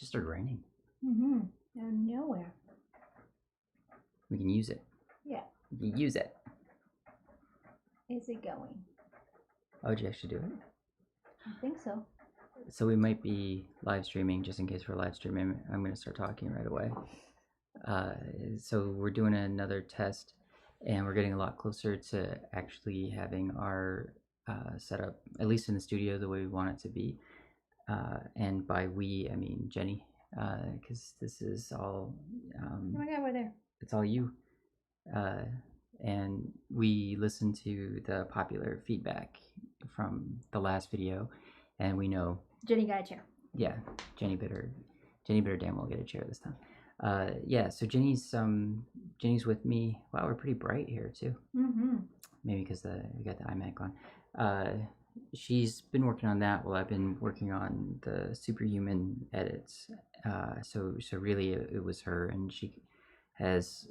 just started raining. Out of nowhere. We can use it. Yeah. We can use it. Is it going? Oh, did you actually do it? I think so. So we might be live streaming. Just in case we're live streaming, I'm going to start talking right away. So we're doing another test, and we're getting a lot closer to actually having our setup, at least in the studio, the way we want it to be. And by we, I mean Jenny, because this is all. Oh my God, we're there. It's all you. And we listened to the popular feedback from the last video, and we know Jenny got a chair. yeah, Jenny better damn well get a chair this time. Yeah, so Jenny's with me. Wow, we're pretty bright here too. Maybe because we got the iMac on. She's been working on that while I've been working on the superhuman edits. So really it was her, and she has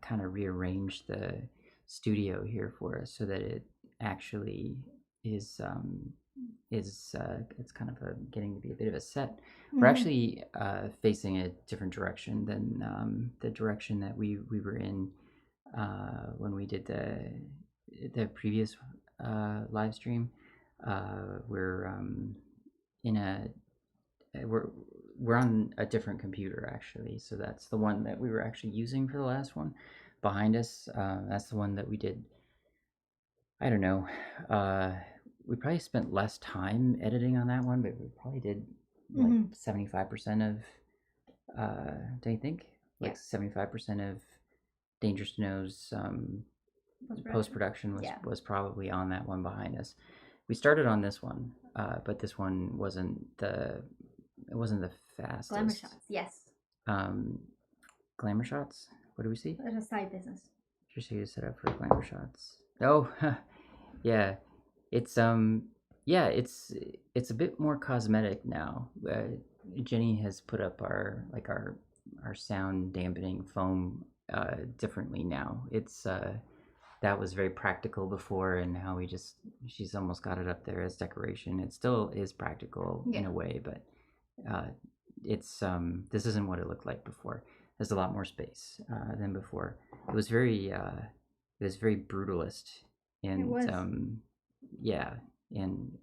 kind of rearranged the studio here for us so that it actually is it's kind of getting to be a bit of a set. We're actually facing a different direction than the direction that we were in when we did the previous live stream. We're in a we're on a different computer actually, so that's the one that we were actually using for the last one. Behind us, that's the one that we did. I don't know. We probably spent less time editing on that one, but we probably did like 75% of. Do you think? Like 75% of Dangerous to Know's post production was probably on that one behind us. We started on this one, but this one wasn't the fastest. Glamour shots, yes. Glamour shots. What do we see? There's a side business. Just you set up for glamour shots. Oh, yeah. It's it's a bit more cosmetic now. Jenny has put up our sound dampening foam differently now. It's that was very practical before, and now she's almost got it up there as decoration. It still is practical in a way, but it's this isn't what it looked like before. There's a lot more space than before. It was very brutalist, and it was. yeah, and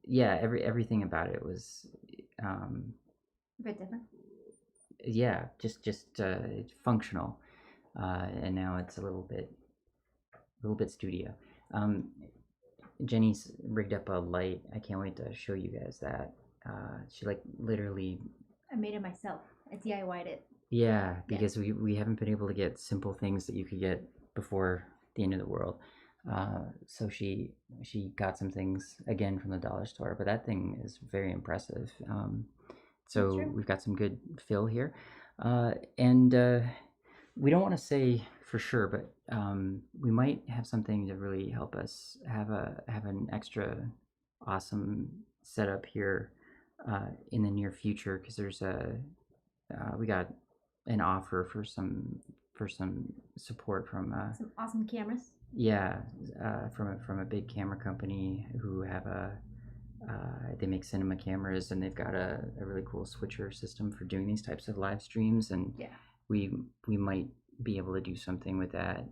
yeah, everything about it was a bit different. Yeah, just functional, and now it's a little bit studio. Jenny's rigged up a light. I can't wait to show you guys that. She literally. I made it myself. I DIY'd it. Yeah, because we haven't been able to get simple things that you could get before the end of the world. So she got some things again from the dollar store, but that thing is very impressive. So we've got some good fill here, and we don't want to say for sure, but we might have something to really help us have an extra awesome setup here in the near future, because there's we got an offer for some support from some awesome cameras. Yeah, from a big camera company who have they make cinema cameras, and they've got a really cool switcher system for doing these types of live streams, and we might be able to do something with that.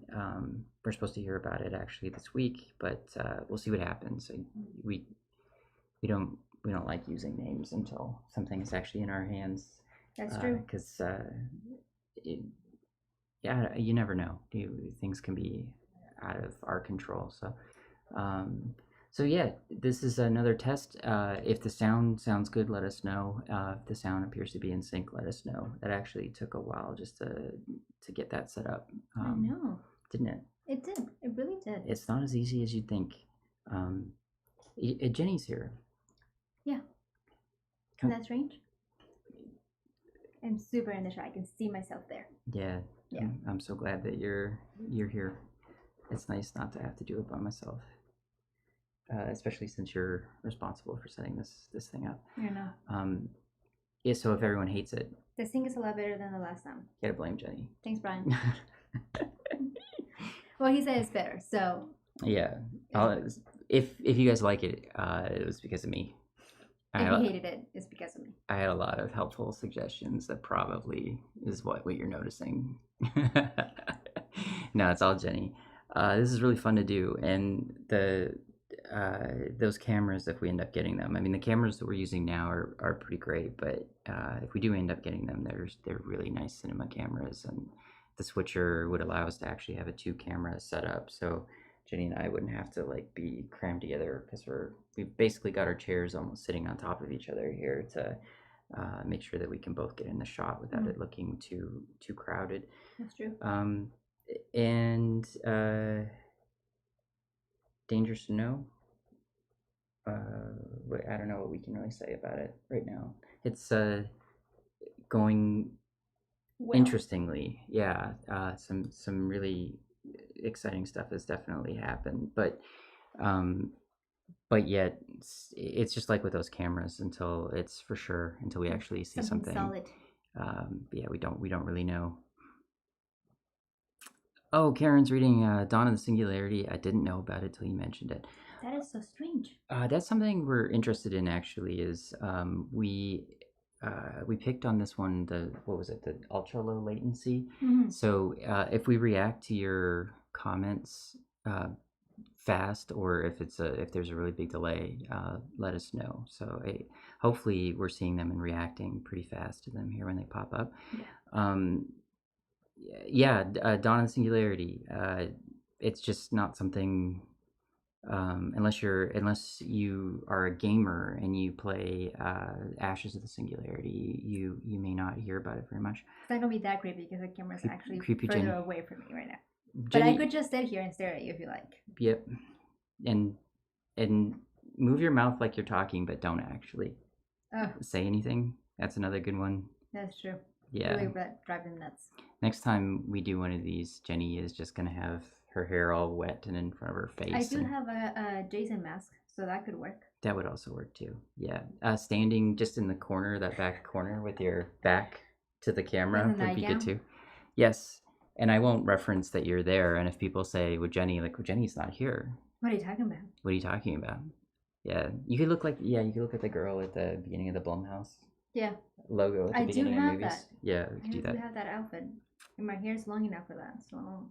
We're supposed to hear about it actually this week, but we'll see what happens. We don't like using names until something's actually in our hands. That's true. Because yeah, you never know. Things can be out of our control. So yeah, this is another test. If the sound sounds good, let us know. If the sound appears to be in sync, let us know. That actually took a while just to get that set up. I know. Didn't it? It did. It really did. It's not as easy as you'd think. Jenny's here. Yeah. Isn't that strange? I'm super in the shot. I can see myself there. Yeah. I'm so glad that you're here. It's nice not to have to do it by myself. Especially since you're responsible for setting this thing up. I know. Yeah, so if everyone hates it, this thing is a lot better than the last time. You gotta blame Jenny. Thanks, Brian. Well, he said it's better, so. Yeah. If you guys like it, it was because of me. If you hated it, it's because of me. I had a lot of helpful suggestions. That probably is what you're noticing. No, it's all Jenny. This is really fun to do, and those cameras, if we end up getting them, I mean, the cameras that we're using now are pretty great, but if we do end up getting them, they're really nice cinema cameras, and the switcher would allow us to actually have a 2-camera setup. So Jenny and I wouldn't have to like be crammed together because we've basically got our chairs almost sitting on top of each other here to make sure that we can both get in the shot without it looking too crowded. That's true. And Dangerous to Know. I don't know what we can really say about it right now. It's going well. Interestingly, yeah. Some really exciting stuff has definitely happened, but yet it's just like with those cameras until we actually see something solid. Yeah, we don't really know. Oh, Karen's reading Dawn of the Singularity. I didn't know about it till you mentioned it. That is so strange. That's something we're interested in actually. Is we picked on this one, the ultra low latency. So if we react to your comments fast, or if there's a really big delay, let us know. So hopefully we're seeing them and reacting pretty fast to them here when they pop up. Dawn of the Singularity. It's just not something. Unless you are a gamer and you play Ashes of the Singularity, you may not hear about it very much. It's not gonna be that creepy because the camera's actually further away from me right now. But I could just sit here and stare at you if you like. Yep, and move your mouth like you're talking, but don't actually say anything. That's another good one. That's true. Yeah, really drive them nuts. Next time we do one of these, Jenny is just gonna have her hair all wet and in front of her face. I do have a Jason mask, so that could work. That would also work too. Yeah, standing just in the corner, that back corner, with your back to the camera would be good too. Yes, and I won't reference that you're there. And if people say, "Well, Jenny's not here," what are you talking about? What are you talking about? Yeah, you could look like the girl at the beginning of the Blumhouse. Yeah. Logo at the beginning of movies. That. Yeah, we could do that. I have that outfit, and my hair's long enough for that, so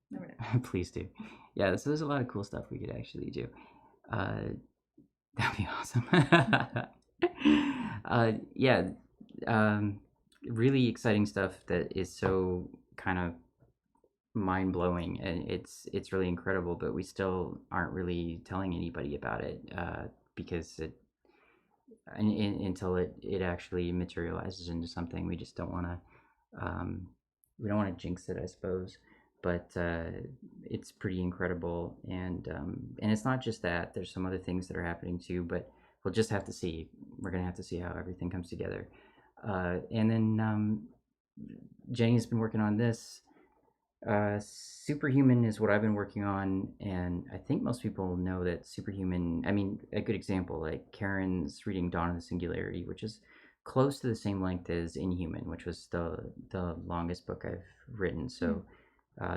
never know. Please do. Yeah, so there's a lot of cool stuff we could actually do. That'd be awesome. Really exciting stuff that is so kind of mind blowing, and it's really incredible. But we still aren't really telling anybody about it because until it actually materializes into something. We just don't want to. We don't want to jinx it, I suppose. But it's pretty incredible, and it's not just that. There's some other things that are happening too, but we'll just have to see. We're gonna have to see how everything comes together. And then Jenny's been working on this. Superhuman is what I've been working on, and I think most people know that Superhuman. I mean, a good example, like Karen's reading Dawn of the Singularity, which is close to the same length as Inhuman, which was the longest book I've written. So.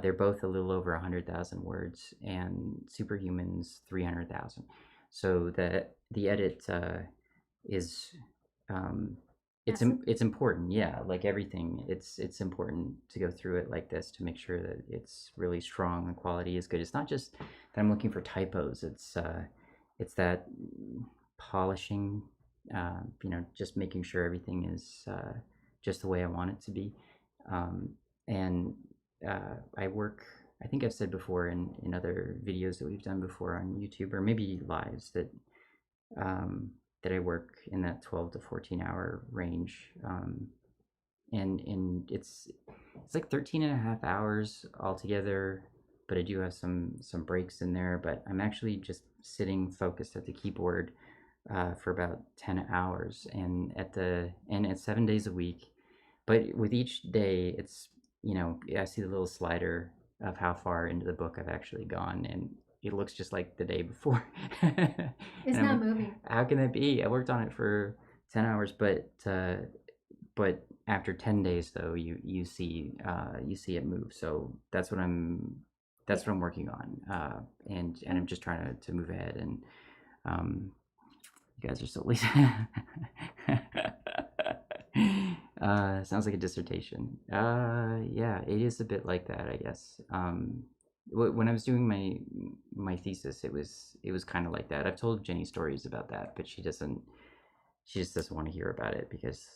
They're both a little over 100,000 words, and Superhuman's 300,000. So the edit is it's important. Yeah, like everything, it's important to go through it like this to make sure that it's really strong. The quality is good. It's not just that I'm looking for typos. It's that polishing. Just making sure everything is just the way I want it to be, and. I work, I think I've said before in other videos that we've done before on YouTube, or maybe lives, that I work in that 12 to 14 hour range. And it's like 13 and a half hours altogether, but I do have some breaks in there. But I'm actually just sitting focused at the keyboard for about 10 hours, and it's 7 days a week. But with each day, it's I see the little slider of how far into the book I've actually gone, and it looks just like the day before. It's not moving. How can that be? I worked on it for 10 hours, but after 10 days, though, you see it move. So that's what I'm working on, and I'm just trying to move ahead and You guys are so lazy. Sounds like a dissertation. Yeah, it is a bit like that, I guess. When I was doing my thesis, it was kind of like that. I've told Jenny stories about that, but she just doesn't want to hear about it because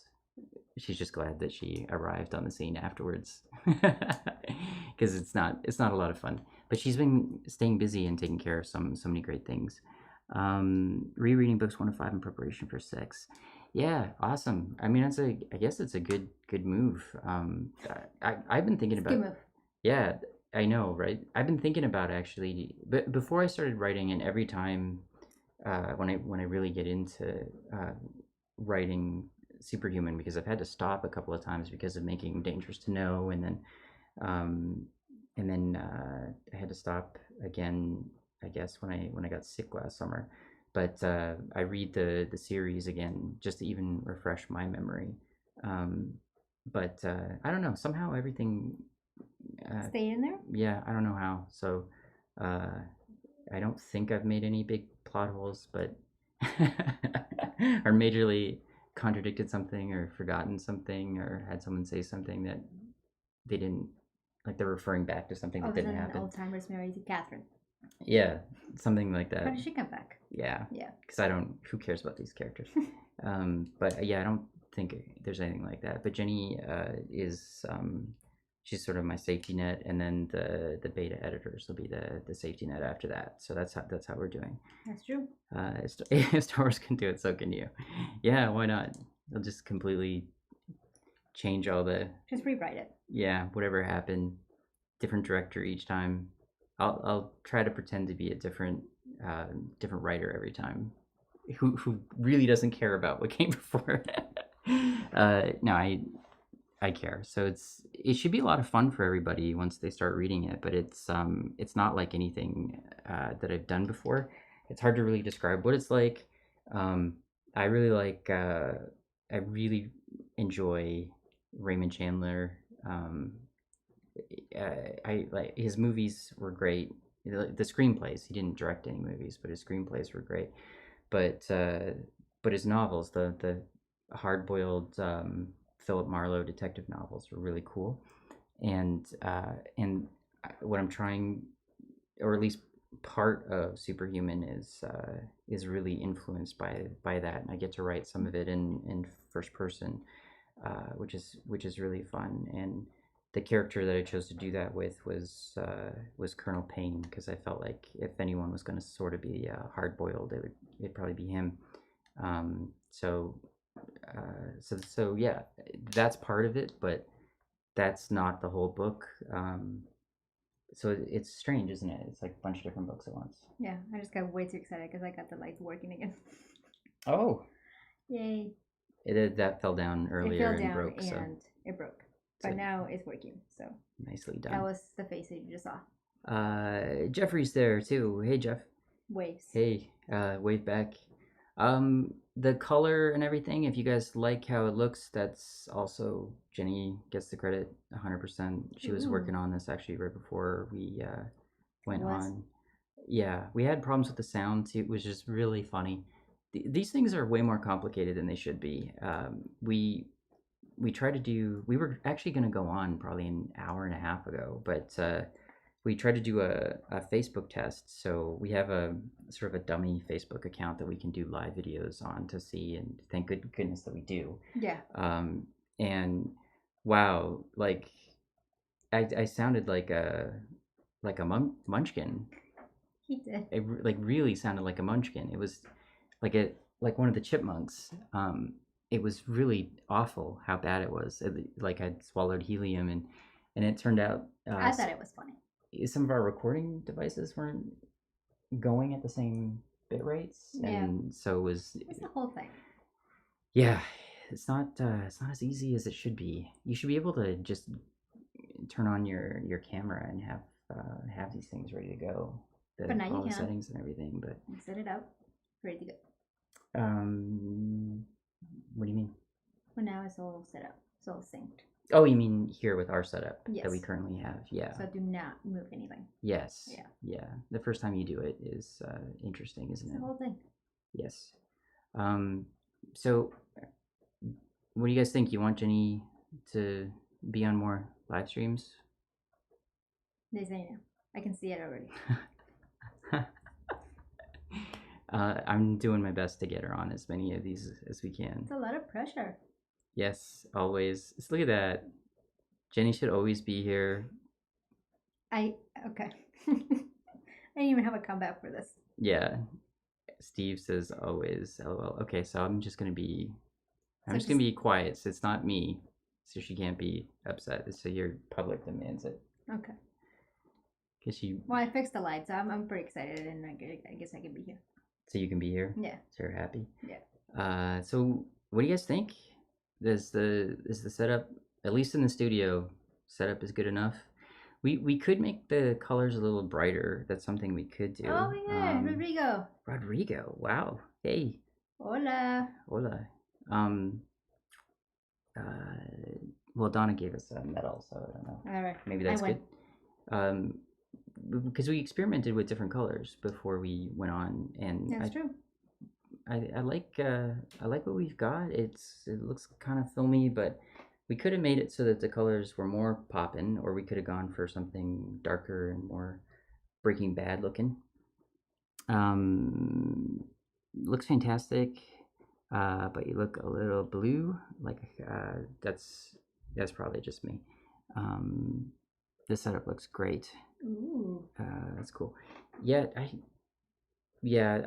she's just glad that she arrived on the scene afterwards, because it's not a lot of fun. But she's been staying busy and taking care of so many great things. Rereading books 1 to 5 in preparation for 6. Yeah, awesome. I mean, I guess it's a good move. I've been thinking It's a about. good move. Yeah, I know, right? I've been thinking about actually, but before I started writing, and every time when I really get into writing Superhuman, because I've had to stop a couple of times because of making Dangerous to Know, um, and then I had to stop again, I guess when I got sick last summer. But I read the series again just to even refresh my memory. Um, but I don't know. Somehow everything. Stay in there. Yeah, I don't know how. So uh, I don't think I've made any big plot holes, but or majorly contradicted something or forgotten something or had someone say something that they didn't, like they're referring back to something All that of a didn't sudden, happen. Alzheimer's married to Catherine. Yeah, something like How that. did she come back? Yeah, Yeah. because who cares about these characters? But yeah, I don't think there's anything like that. But Jenny is she's sort of my safety net, and then the beta editors will be the safety net after that. So that's how we're doing. That's true. If Star Wars can do it, so can you. Yeah, why not? They'll just completely change all the. Just rewrite it. Yeah, whatever happened, different director each time. I'll try to pretend to be a different writer every time, who really doesn't care about what came before. No, I care. So it should be a lot of fun for everybody once they start reading it. But it's not like anything that I've done before. It's hard to really describe what it's like. Um, I really like. I really enjoy Raymond Chandler. I like his movies were great. The screenplays, he didn't direct any movies, but his screenplays were great. But his novels, the hard boiled Philip Marlowe detective novels, were really cool. And what I'm trying, or at least part of Superhuman, is really influenced by that, and I get to write some of it in first person, which is really fun. And the character that I chose to do that with was Colonel Payne, because I felt like if anyone was going to sort of be hard boiled, it'd probably be him. So yeah, that's part of it, but that's not the whole book. So it's strange, isn't it? It's like a bunch of different books at once. Yeah, I just got way too excited because I got the lights working again. Oh, Yay! that fell down It earlier fell and down broke. So and it broke, but so now it's working. So nicely that done. was the face that you just saw. Jeffrey's there too. Hey, Jeff. Waves. Hey, wave back. The color and everything, if you guys like how it looks, that's also Jenny gets the credit 100%. She was working on this actually right before we went on. Yeah, we had problems with the sound too. It was just really funny. These things are way more complicated than they should be. We tried to do. We were actually going to go on probably an hour and a half ago, but we tried to do a Facebook test. So we have a sort of a dummy Facebook account that we can do live videos on to see, and thank goodness that we do. Yeah. And wow, like I sounded like a munchkin. He did. It like really sounded like a munchkin. It was like one of the chipmunks. It was really awful how bad it was. Like I'd swallowed helium, and it turned out I thought it was funny. some of our recording devices weren't going at the same bit rates, and so it was. It's the whole thing. Yeah, it's not as easy as it should be. You should be able to just turn on your camera and have these things ready to go. But now all you the can settings and everything, but set it up, ready to go. What do you mean? Well, now it's all set up. It's all synced. Oh, you mean here with our setup that we Yes. currently have? Yeah. So do not move anything. Yes. Yeah. Yeah. The first time you do it is interesting, isn't It's it? the whole thing. Yes. So what do you guys think? You want Jenny to be on more live streams? They say no. I can see it already. I'm doing my best to get her on as many of these as we can. It's a lot of pressure. Yes, always. Just look at that. Jenny should always be here. Okay. I didn't even have a comeback for this. Yeah. Steve says always. LOL. Okay, so I'm just gonna be quiet. So it's not me. So she can't be upset. So your public demands it. Okay. Cause she. Well, I fixed the lights. So I'm pretty excited, and I guess I can be here. So you can be here. Yeah. So you're happy. Yeah. So what do you guys think? Is the setup, at least in the studio, setup is good enough? We could make the colors a little brighter. That's something we could do. Oh yeah, Rodrigo. Rodrigo. Wow. Hey. Hola. Hola. Well, Donna gave us a medal, so I don't know. All right. Maybe that's good. Because we experimented with different colors before we went on, and that's true. I like what we've got. It looks kind of filmy, but we could have made it so that the colors were more poppin', or we could have gone for something darker and more Breaking Bad looking. Looks fantastic, but you look a little blue. Like that's probably just me. This setup looks great. Ooh. That's cool. Yeah, I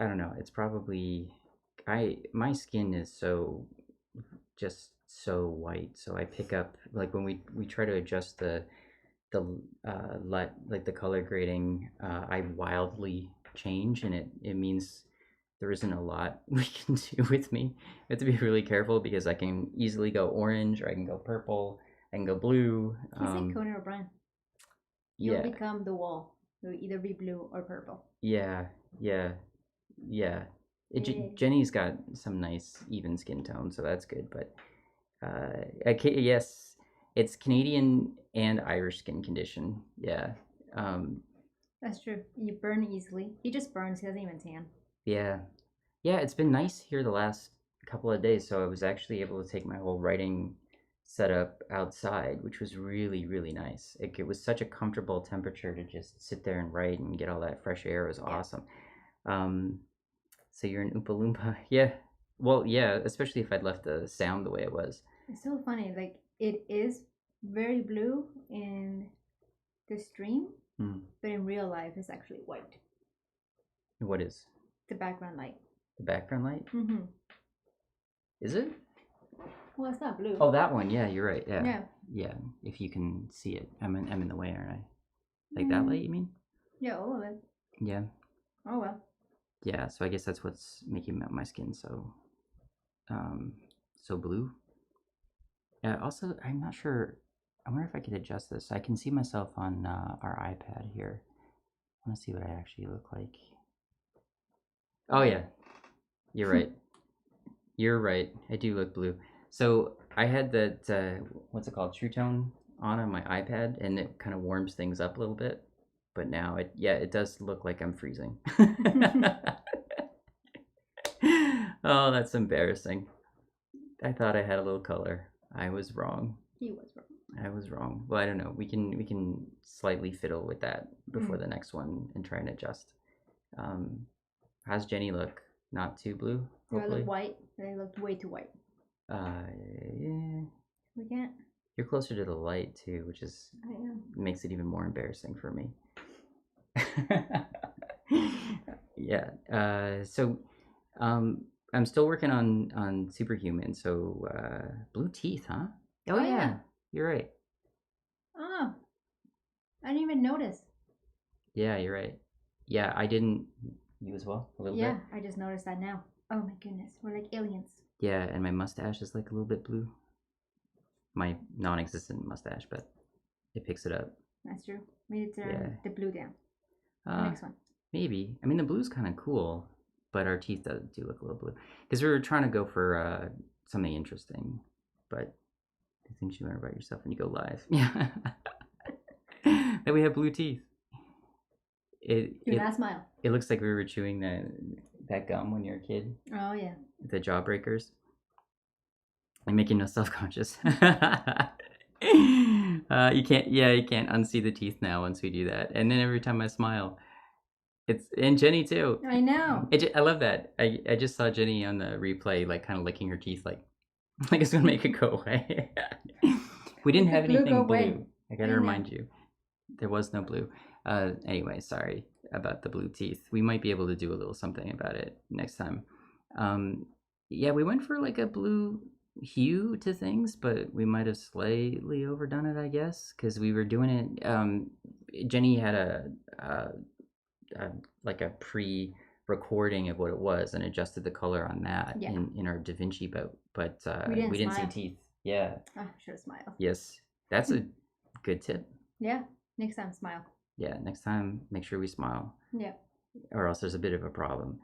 don't know. It's probably my skin is so white, so I pick up, like, when we try to adjust the light, like the color grading, I wildly change, and it means there isn't a lot we can do with me. I have to be really careful because I can easily go orange, or I can go purple, I can go blue. He's like Conan O'Brien. You'll become the wall. You'll either be blue or purple. Yeah. Jenny's got some nice even skin tone, so that's good. But yes, it's Canadian and Irish skin condition. Yeah. That's true. You burn easily. He just burns. He doesn't even tan. Yeah. It's been nice here the last couple of days, so I was actually able to take my whole writing setup outside, which was really, really nice. It was such a comfortable temperature to just sit there and write and get all that fresh air. It was awesome. So you're an Oompa Loompa. Yeah. Well, yeah, especially if I'd left the sound the way it was. It's so funny. Like, it is very blue in the stream, but in real life, it's actually white. What is? The background light. The background light? Mm-hmm. Is it? Well, it's not blue. Oh, that one. Yeah, you're right. Yeah. If you can see it, I'm in the way, aren't I? Like that light, you mean? Yeah, all of it. Yeah. Oh well. Yeah, so I guess that's what's making my skin so blue. Also, I'm not sure. I wonder if I could adjust this. I can see myself on our iPad here. I want to see what I actually look like. Oh yeah, you're right. You're right. I do look blue. So I had that what's it called, True Tone on my iPad, and it kind of warms things up a little bit. But now it does look like I'm freezing. Oh, that's embarrassing. I thought I had a little color. I was wrong. He was wrong. I was wrong. Well, I don't know. We can slightly fiddle with that before the next one and try and adjust. How's Jenny look? Not too blue? Do I look white? I looked way too white. Yeah. We can't. You're closer to the light too, which is makes it even more embarrassing for me. Yeah. So I'm still working on Superhuman. So blue teeth, huh? Oh yeah. You're right. Oh, I didn't even notice. Yeah, you're right. Yeah, I didn't. You as well? A little bit? Yeah, I just noticed that now. Oh my goodness, we're like aliens. Yeah, and my mustache is like a little bit blue. My non-existent mustache, but it picks it up. That's true. We need to turn the blue down. The next one. Maybe. I mean, the blue's kind of cool, but our teeth do look a little blue. Because we were trying to go for something interesting, but the things you learn about yourself when you go live. Yeah. That we have blue teeth. Do not smile. It looks like we were chewing that gum when you're a kid. Oh yeah. The Jawbreakers. I'm making us self-conscious. You can't unsee the teeth now once we do that. And then every time I smile, and Jenny too. I know. I love that. I just saw Jenny on the replay, like kind of licking her teeth, like it's gonna make it go away. We didn't have anything blue. I gotta remind you, there was no blue. Anyway, sorry about the blue teeth. We might be able to do a little something about it next time. Yeah, we went for like a blue hue to things, but we might have slightly overdone it, I guess, because we were doing it. Jenny had a like a pre-recording of what it was and adjusted the color on that in our DaVinci, but we didn't see teeth. Yeah. Oh, should have smiled. Yes, that's a good tip. Yeah, next time smile. Yeah, next time make sure we smile. Yeah. Or else there's a bit of a problem.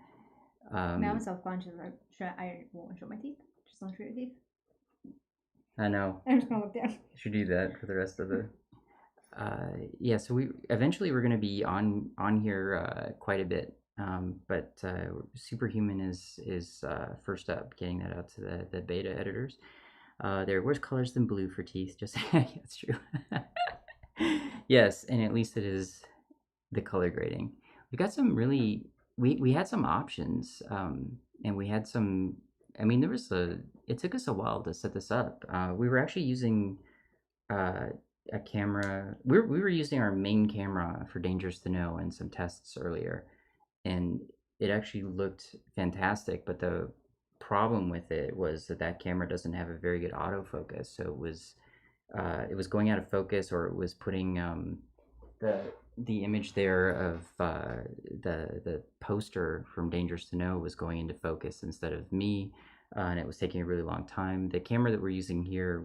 Now I'm self-conscious. I won't show my teeth. Just don't show your teeth. I know. I'm just gonna look down. Should do that for the rest of the. Yeah, so we're going to be on here quite a bit, but Superhuman is first up, getting that out to the beta editors. There are worse colors than blue for teeth. Just yeah, it's true. Yes, and at least it is the color grading. We got some really we had some options, and we had some. I mean, it took us a while to set this up. We were actually using a camera. We were using our main camera for Dangerous to Know in some tests earlier, and it actually looked fantastic. But the problem with it was that camera doesn't have a very good autofocus, so it was going out of focus, or it was putting the image there of the poster from Dangerous to Know was going into focus instead of me. And it was taking a really long time. The camera that we're using here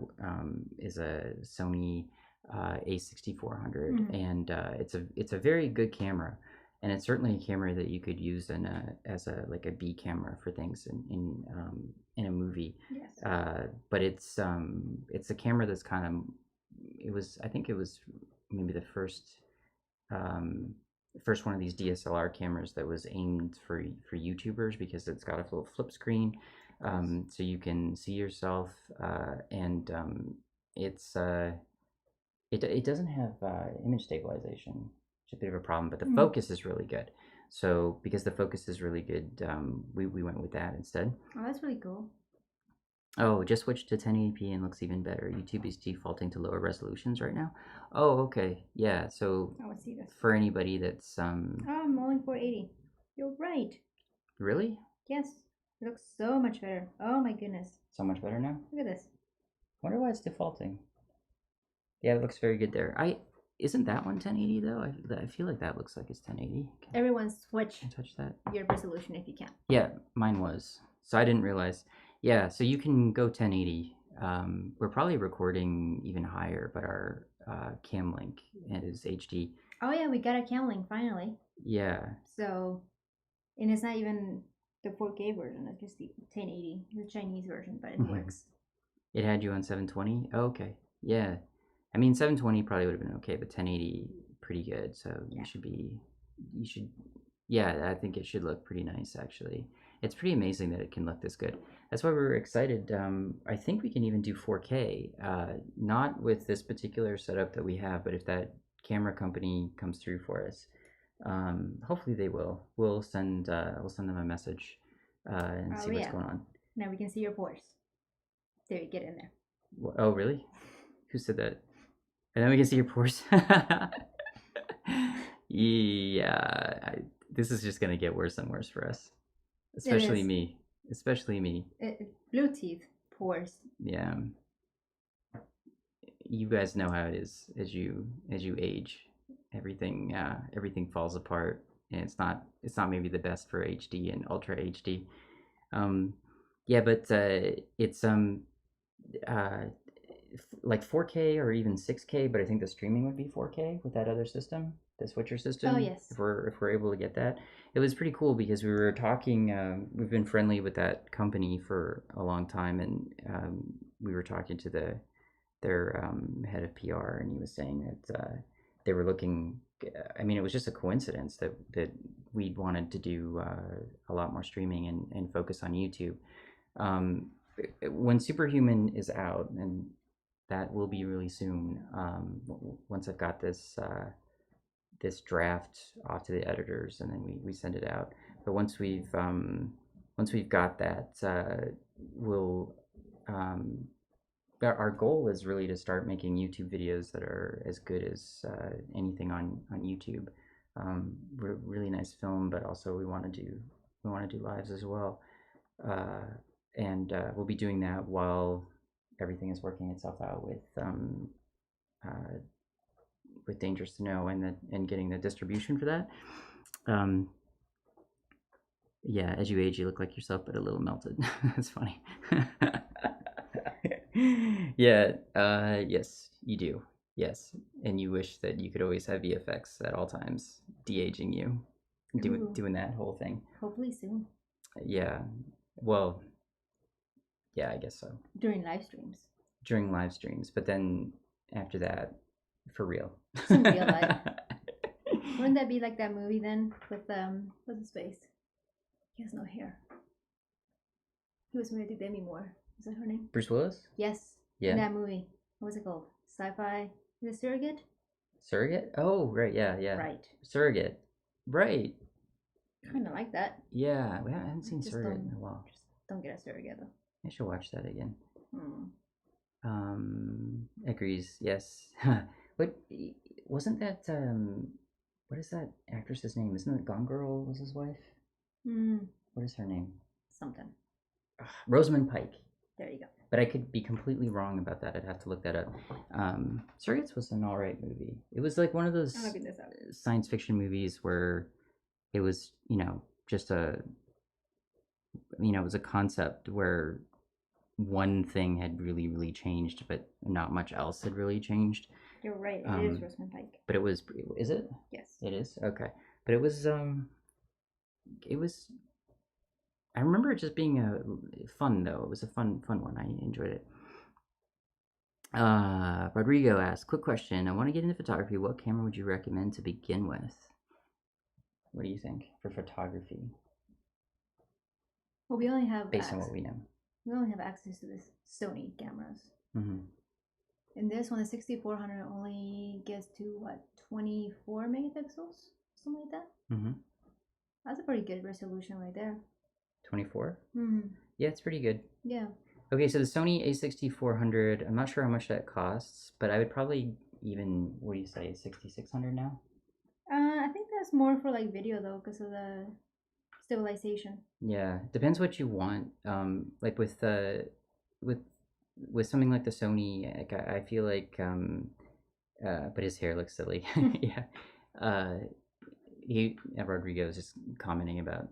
is a Sony A6400, and it's a very good camera, and it's certainly a camera that you could use as a B camera for things in a movie. Yes. But it's a camera that's kind of I think it was maybe the first one of these DSLR cameras that was aimed for YouTubers, because it's got a little flip screen. So you can see yourself, and it doesn't have image stabilization, which is a bit of a problem, but the focus is really good. So because the focus is really good, we went with that instead. Oh, that's really cool. Oh, just switched to 1080p and looks even better. YouTube is defaulting to lower resolutions right now. Oh, okay. Yeah, so I want to see this. For anybody that's Oh, I'm only 480. You're right. Really? Yes. It looks so much better. Oh my goodness. So much better now? Look at this. Wonder why it's defaulting. Yeah, it looks very good there. Isn't that one 1080 though? I feel like that looks like it's 1080. Everyone switch. Touch that. Your resolution if you can. Yeah, mine was. So I didn't realize. Yeah, so you can go 1080. We're probably recording even higher, but our cam link is HD. Oh yeah, we got a cam link finally. Yeah. So, and it's not even the 4K version. It's just the 1080, the Chinese version, but it works. It had you on 720? Oh, okay. Yeah. I mean, 720 probably would have been okay, but 1080 pretty good. So yeah. Yeah, I think it should look pretty nice, actually. It's pretty amazing that it can look this good. That's why we were excited. I think we can even do 4K. Not with this particular setup that we have, but if that camera company comes through for us, hopefully they will. We'll send them a message and see what's going on. Now we can see your pores. There, you get in there. Oh, really? Who said that? And then we can see your pores. Yeah, this is just gonna get worse and worse for us. Especially me. Blue teeth, pores. Yeah. You guys know how it is as you age. Everything falls apart, and it's not maybe the best for HD and Ultra HD. Yeah, but it's like 4K or even 6K, but I think the streaming would be 4K with that other system, the switcher system. Oh yes. If we're able to get that, it was pretty cool because we were talking. We've been friendly with that company for a long time, and we were talking to their head of PR, and he was saying that they were looking. I mean, it was just a coincidence that we wanted to do a lot more streaming and focus on YouTube. Um, when Superhuman is out, and that will be really soon. Once I've got this draft off to the editors, and then we send it out. But once we've got that, we'll our goal is really to start making YouTube videos that are as good as anything on YouTube. Really nice film, but also we want to do lives as well, and we'll be doing that while everything is working itself out uh, with Dangerous to Know and getting the distribution for that. Um, yeah, as you age, you look like yourself, but a little melted. That's funny. Yeah. Yes, you do. Yes, and you wish that you could always have VFX at all times, de-aging you, doing that whole thing. Hopefully soon. Yeah. Well. Yeah, I guess so. During live streams. During live streams, but then after that, for real. Some real life. Wouldn't that be like that movie then with what's his face? He has no hair. He was married to Demi Moore. Is that her name? Bruce Willis? Yes. Yeah. In that movie. What was it called? Sci-fi. Is it Surrogate? Surrogate? Oh, right. Yeah, yeah. Right. Surrogate. Right. Kind of like that. Yeah, I haven't seen Surrogate in a while. Just don't get a Surrogate though. I should watch that again. Hmm. Agrees. Yes. What wasn't that? What is that actress's name? Isn't it Gone Girl was his wife? What is her name? Something. Rosamund Pike. There you go. But I could be completely wrong about that. I'd have to look that up. Surrogates was an alright movie. It was like one of those science fiction movies where it was, just it was a concept where one thing had really, really changed, but not much else had really changed. You're right. It is Rosamund Pike. But is it? Yes. It is? Okay. But it was, I remember it just being fun, though. It was a fun one. I enjoyed it. Rodrigo asked, quick question. I want to get into photography. What camera would you recommend to begin with? What do you think for photography? Well, we only have based on what we know. We only have access to this Sony cameras. Mm-hmm. And this one, the 6400, only gets to what, 24 megapixels, something like that. Mm-hmm. That's a pretty good resolution right there. 24. Mm-hmm. Yeah, it's pretty good. Yeah. Okay, so the Sony A6400, I'm not sure how much that costs, but I would probably even, what do you say, 6600 now? I think that's more for like video though, because of the stabilization. Yeah, depends what you want. Like with something like the Sony, like I feel like, but his hair looks silly. Yeah. Rodrigo was just commenting about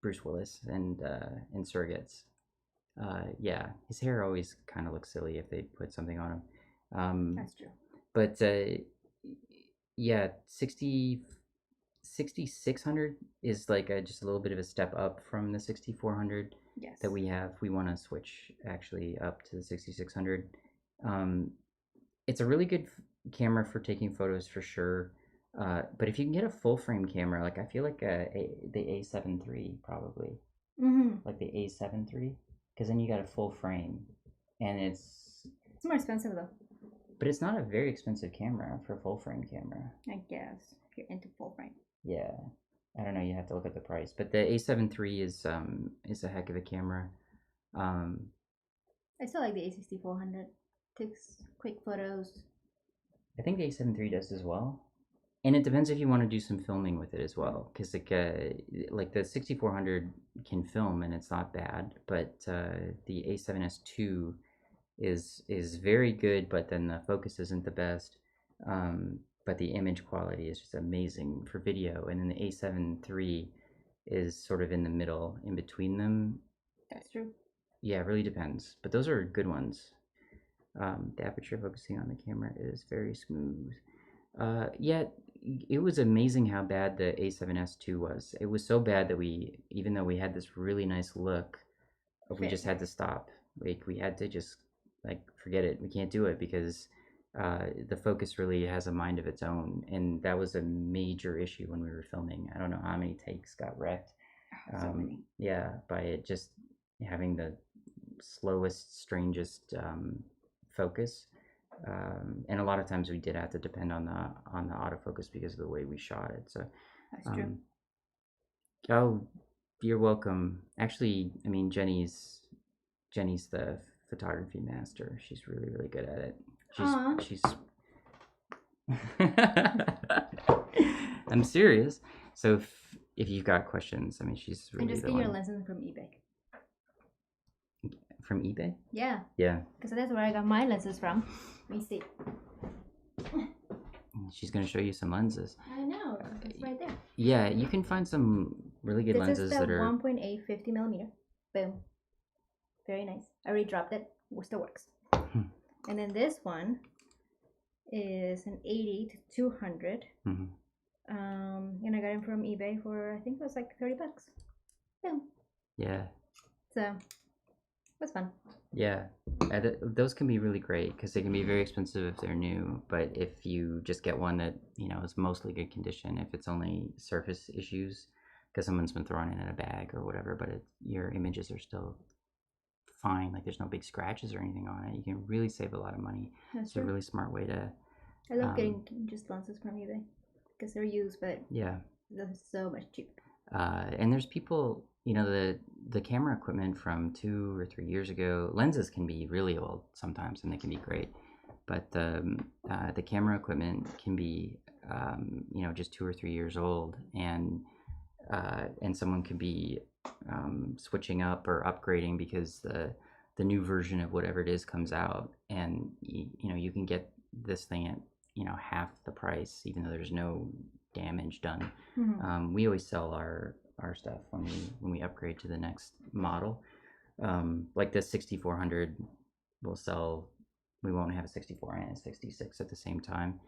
Bruce Willis and Surrogates. Yeah, his hair always kind of looks silly if they put something on him. That's true. But yeah, 6600 is like just a little bit of a step up from the 6400 that we have. We want to switch actually up to the 6600. It's a really good camera for taking photos for sure. But if you can get a full frame camera, like I feel like the A7 III probably, like the A7 III, because then you got a full frame, and it's more expensive though. But it's not a very expensive camera for a full frame camera. I guess if you're into full frame. Yeah, I don't know. You have to look at the price, but the A7 III is a heck of a camera. I still like the A6400. Takes quick photos. I think the A7 III does as well. And it depends if you want to do some filming with it as well, because like the 6400 can film and it's not bad, but the A7S II is very good, but then the focus isn't the best. But the image quality is just amazing for video, and then the A7 III is sort of in the middle, in between them. That's true. Yeah, it really depends, but those are good ones. The aperture focusing on the camera is very smooth. Yeah, it was amazing how bad the A7S II was. It was so bad that even though we had this really nice look, we just had to stop. Like we had to just forget it. We can't do it because the focus really has a mind of its own, and that was a major issue when we were filming. I don't know how many takes got wrecked. So many. Yeah, by it just having the slowest, strangest focus. And a lot of times we did have to depend on the autofocus because of the way we shot it. So that's true. Oh, you're welcome. Actually, I mean Jenny's the photography master. She's really really good at it. She's I'm serious. So if you've got questions, I mean she's really. And just get your lessons from eBay. From eBay? Yeah. Yeah. Because that's where I got my lenses from. Let me see. She's going to show you some lenses. I know. It's right there. Yeah, you can find some really good lenses that are... This is the 1.8 50 millimeter. Boom. Very nice. I already dropped it. It still works. And then this one is an 80 to 200. And I got it from eBay for, I think it was like 30 bucks. Boom. Yeah. So... That's fun. Yeah, those can be really great because they can be very expensive if they're new. But if you just get one that is mostly good condition, if it's only surface issues because someone's been throwing it in a bag or whatever, but your images are still fine, like there's no big scratches or anything on it, you can really save a lot of money. That's true. A really smart way to. I love getting just lenses from eBay because they're used, but yeah, they're so much cheaper. And there's people. The camera equipment from 2 or 3 years ago, lenses can be really old sometimes and they can be great, but the camera equipment can be just 2 or 3 years old, and someone could be switching up or upgrading because the new version of whatever it is comes out, and you can get this thing at half the price even though there's no damage done. We always sell our stuff when we upgrade to the next model. Like this 6400 will sell, we won't have a 64 and a 66 at the same time.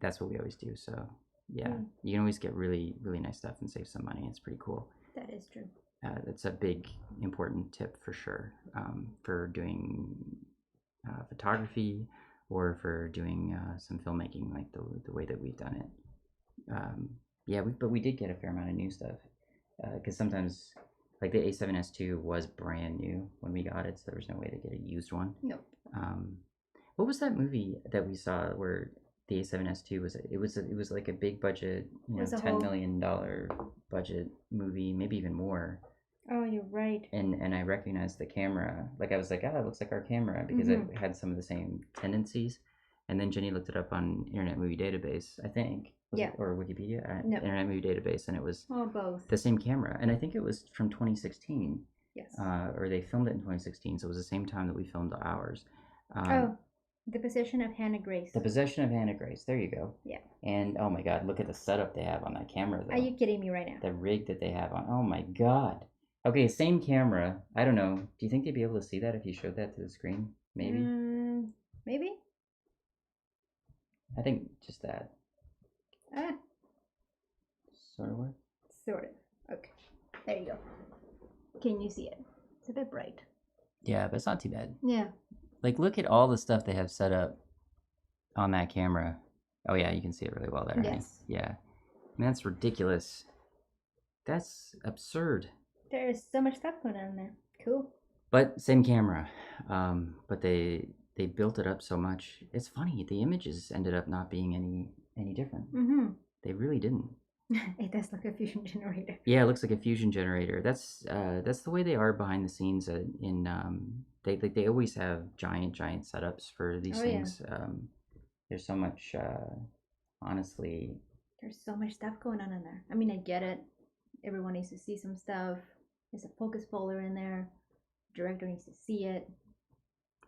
That's what we always do. So yeah, you can always get really really nice stuff and save some money. It's pretty cool. That is true. That's a big important tip for sure, for doing photography or for doing some filmmaking, like the way that we've done it. Yeah, but we did get a fair amount of new stuff because sometimes, like the A7S II was brand new when we got it, so there was no way to get a used one. Nope. What was that movie that we saw where the A7S II was? It was like a big budget, $10 million budget movie, maybe even more. Oh, you're right. And I recognized the camera. Like I was like, it looks like our camera because it had some of the same tendencies. And then Jenny looked it up on Internet Movie Database, I think. Or Wikipedia, no. Internet Movie Database, and it was both the same camera, and I think it was from 2016. Yes. Or they filmed it in 2016, so it was the same time that we filmed ours. The Possession of Hannah Grace. The Possession of Hannah Grace. There you go. Yeah. And oh my God, look at the setup they have on that camera, though. Are you kidding me right now? The rig that they have on. Oh my God. Okay, same camera. I don't know. Do you think they'd be able to see that if you showed that to the screen? Maybe. Maybe. I think just that. Sort of work? Sort of. Okay. There you go. Can you see it? It's a bit bright. Yeah, but it's not too bad. Yeah. Like, look at all the stuff they have set up on that camera. Oh, yeah, you can see it really well there. Yes. Honey. Yeah. Man, that's ridiculous. That's absurd. There is so much stuff going on there. Cool. But same camera. But they built it up so much. It's funny. The images ended up not being any different. They really didn't. It does look like a fusion generator. Yeah, it looks like a fusion generator. That's the way they are behind the scenes. They always have giant setups for these things. Yeah. There's so much. Honestly, there's so much stuff going on in there. I mean, I get it. Everyone needs to see some stuff. There's a focus puller in there. The director needs to see it.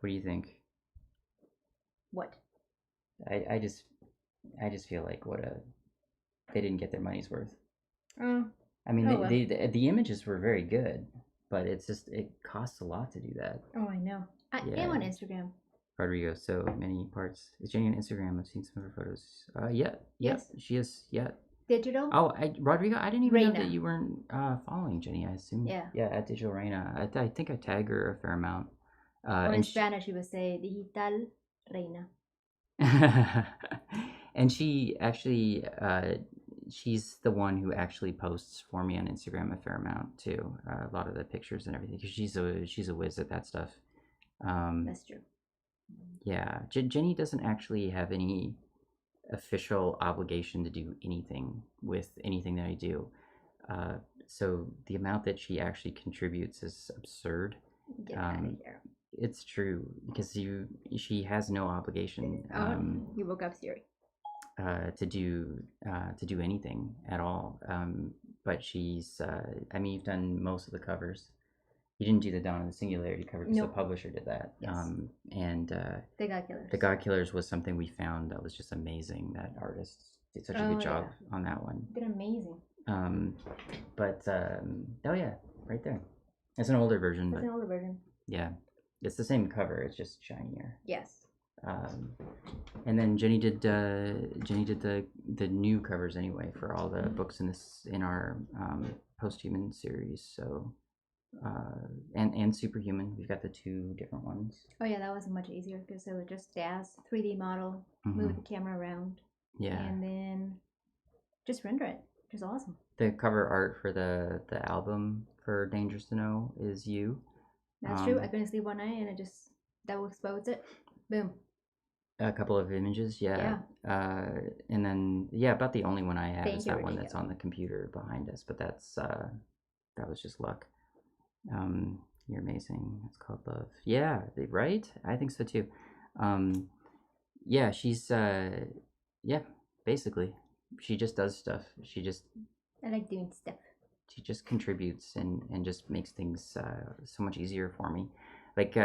What do you think? What? I just feel like they didn't get their money's worth. I mean, the images were very good, but it costs a lot to do that. Oh, I know. I am on Instagram. Rodrigo, so many parts. Is Jenny on Instagram? I've seen some of her photos. Yeah. Yes. She is. Yeah. Digital. Oh, Rodrigo, I didn't even know that you weren't following Jenny. I assume. Yeah. Yeah, at Digital Reina. I think I tag her a fair amount. Or in Spanish, you would say Digital Reina. And she actually, she's the one who actually posts for me on Instagram a fair amount too. A lot of the pictures and everything, because she's a whiz at that stuff. That's true. Yeah, Jenny doesn't actually have any official obligation to do anything with anything that I do. So the amount that she actually contributes is absurd. Get out of here. It's true because she has no obligation. You woke up Siri. To do anything at all. But she's. I mean, you've done most of the covers. You didn't do the Dawn of the Singularity cover because the publisher did that. Yes. And the God Killers. The God Killers was something we found that was just amazing. That artist did such a good job on that one. Did amazing. Oh yeah, right there. It's an older version. It's an older version. Yeah, it's the same cover. It's just shinier. Yes. And then Jenny did the new covers anyway for all the books in our Posthuman series. So and Superhuman, we've got the two different ones. Oh yeah, that was much easier because it was just Daz 3D model, move the camera around, and then just render it, which is awesome. The cover art for the album for Dangerous to Know is you. That's true. I couldn't sleep one night, and it just double exposed it. Boom. A couple of images, and then about the only one I have is that one that's on the computer behind us. But that's that was just luck. You're amazing. It's called Love. Yeah, right. I think so too. Yeah, she's basically she just does stuff. I like doing stuff. She just contributes and just makes things so much easier for me. Like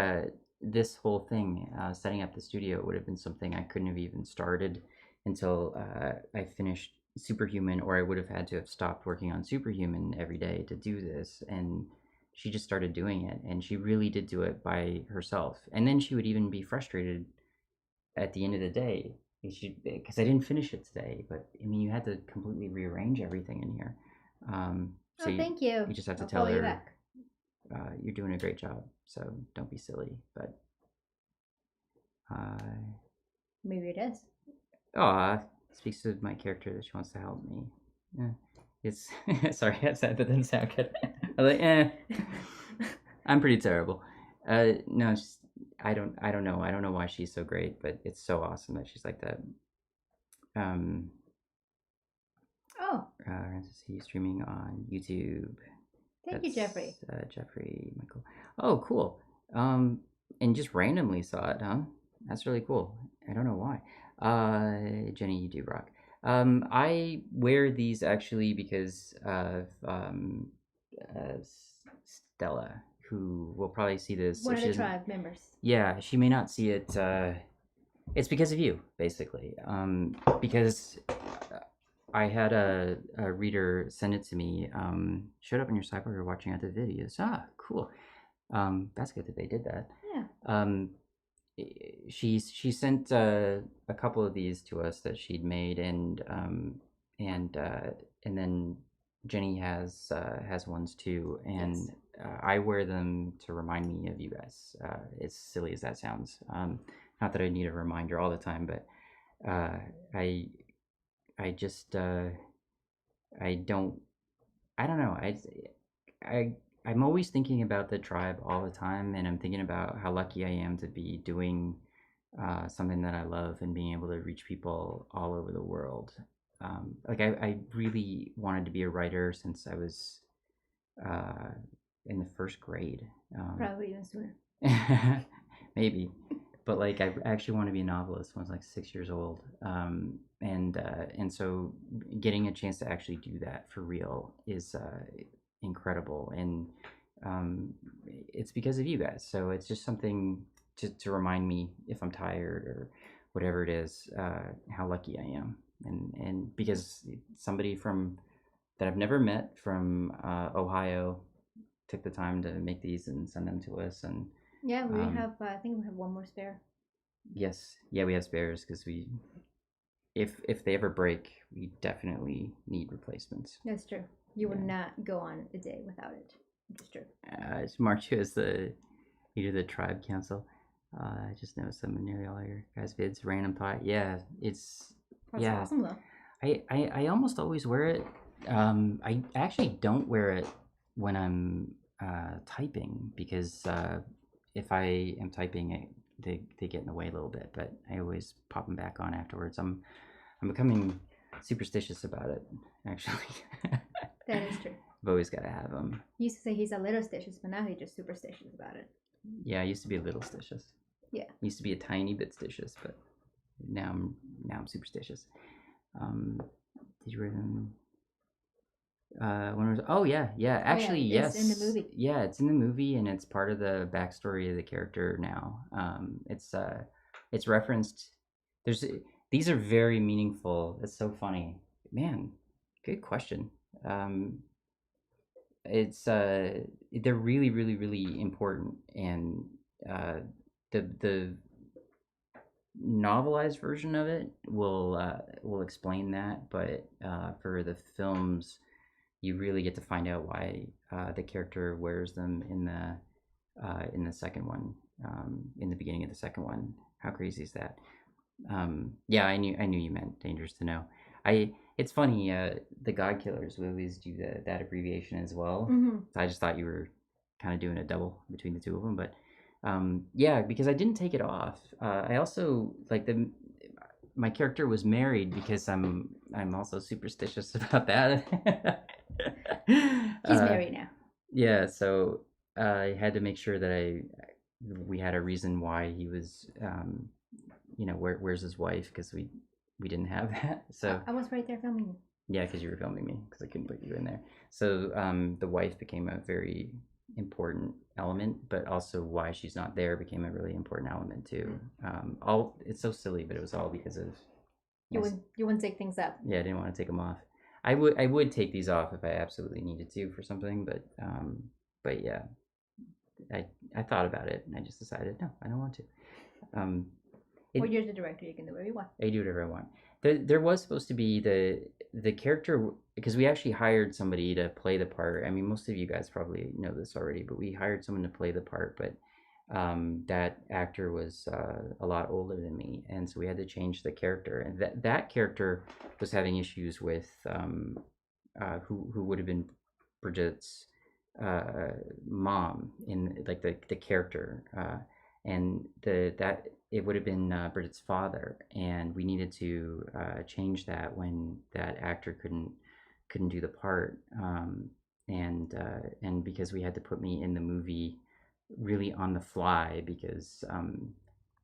this whole thing, setting up the studio would have been something I couldn't have even started until I finished Superhuman, or I would have had to have stopped working on Superhuman every day to do this. And she just started doing it, and she really did do it by herself. And then she would even be frustrated at the end of the day because I didn't finish it today. But I mean, you had to completely rearrange everything in here. So thank you. You just have to tell her you're doing a great job. So don't be silly. But maybe it is. Speaks to my character that she wants to help me. Yeah. It's sorry, that didn't sound good. I was like, I'm pretty terrible. No, it's just, I don't know. I don't know why she's so great, but it's so awesome that she's like that. He's streaming on YouTube. Thank you, Jeffrey. Jeffrey Michael. Oh, cool. And just randomly saw it, huh? That's really cool. I don't know why. Jenny, you do rock. I wear these actually because of Stella, who will probably see this. One of the tribe members. Yeah, she may not see it. It's because of you, basically. Because I had a reader send it to me. Showed up on your site while we were watching other videos. Cool. That's good that they did that. Yeah. She sent a couple of these to us that she'd made, and then Jenny has ones too, and yes. I wear them to remind me of you guys. As silly as that sounds, not that I need a reminder all the time, but I just I don't know. I'm always thinking about the tribe all the time, and I'm thinking about how lucky I am to be doing something that I love and being able to reach people all over the world. I really wanted to be a writer since I was in the first grade. Probably even sooner. Maybe. But I actually want to be a novelist when I was like 6 years old. And so getting a chance to actually do that for real is incredible, and it's because of you guys. So it's just something to remind me if I'm tired or whatever it is, how lucky I am, and because somebody that I've never met from Ohio took the time to make these and send them to us. And yeah, we have I think we have one more spare. Yes, yeah, we have spares because if they ever break, we definitely need replacements. That's true. You would not go on a day without it. It's true. It's marked you as the leader of the tribe council. I just noticed I'm in nearly all your guys' vids. Random thought. Yeah, it's That's awesome though. I almost always wear it. I actually don't wear it when I'm typing because if I am typing, they get in the way a little bit. But I always pop them back on afterwards. I'm becoming superstitious about it. Actually, that is true. I've always got to have them. He used to say he's a little stitious, but now he's just superstitious about it. Yeah, I used to be a little stitious. Yeah. I used to be a tiny bit stitious, but now I'm superstitious. Did you read them? When was? Oh yeah. Actually, yes. It's in the movie. Yeah, it's in the movie, and it's part of the backstory of the character now. It's referenced. These are very meaningful. It's so funny, man. Good question. It's they're really, really, really important, and the novelized version of it will explain that, but for the films, you really get to find out why the character wears them in the second one, in the beginning of the second one. How crazy is that? Yeah, I knew you meant Dangerous to Know. It's funny. The God Killers will always do that abbreviation as well. Mm-hmm. So I just thought you were kind of doing a double between the two of them, but yeah, because I didn't take it off. I also like my character was married because I'm also superstitious about that. He's married now. Yeah, so I had to make sure that we had a reason why he was, where's his wife, because we didn't have that. So I was right there filming you. Yeah, because you were filming me, because I couldn't put you in there. So the wife became a very important element, but also why she's not there became a really important element too. It's so silly, but it was all because of you wouldn't take things up. Yeah, I didn't want to take them off. I would take these off if I absolutely needed to for something, but yeah, I thought about it and I just decided no, I don't want to. Well, you're the director; you can do whatever you want. I do whatever I want. There was supposed to be the character, because we actually hired somebody to play the part. I mean, most of you guys probably know this already, but we hired someone to play the part, but that actor was a lot older than me, and so we had to change the character, and that character was having issues with who would have been Bridget's mom in like the character, and that it would have been Bridget's father, and we needed to change that when that actor couldn't do the part, and because we had to put me in the movie really on the fly because